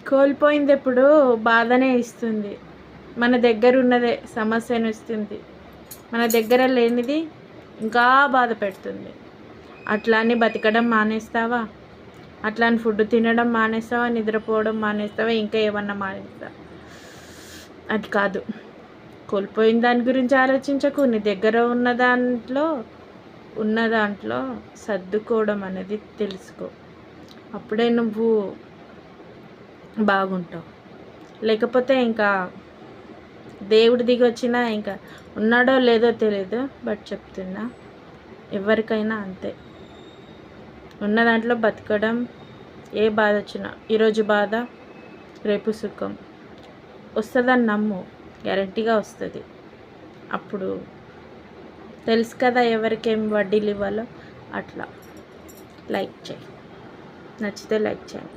కోల్పోయింది ఎప్పుడు బాధనే ఇస్తుంది. మన దగ్గర ఉన్నదే సమస్యను ఇస్తుంది. మన దగ్గర లేనిది ఇంకా బాధ పెడుతుంది. అట్లా అని బతకడం మానేస్తావా? అట్లా అని ఫుడ్ తినడం మానేస్తావా? నిద్రపోవడం మానేస్తావా? ఇంకా ఏమన్నా మానేస్తావా? అది కాదు. కోల్పోయిన దాని గురించి ఆలోచించకు. నీ దగ్గర ఉన్న దాంట్లో సర్దుకోవడం అనేది తెలుసుకో. అప్పుడే నువ్వు బాగుంటావు. లేకపోతే ఇంకా దేవుడు దిగి వచ్చినా ఇంకా ఉన్నాడో లేదో తెలియదు, బట్ చెప్తున్నా, ఎవరికైనా అంతే. ఉన్న దాంట్లో బతకడం. ఏ బాధ వచ్చినా, ఈరోజు బాధ రేపు సుఖం వస్తుందని నమ్ము. గ్యారంటీగా వస్తుంది. అప్పుడు తెలుసు కదా ఎవరికేం వడ్డీలు ఇవ్వాలో. అట్లా లైక్ చేయి, నచ్చితే లైక్ చేయండి.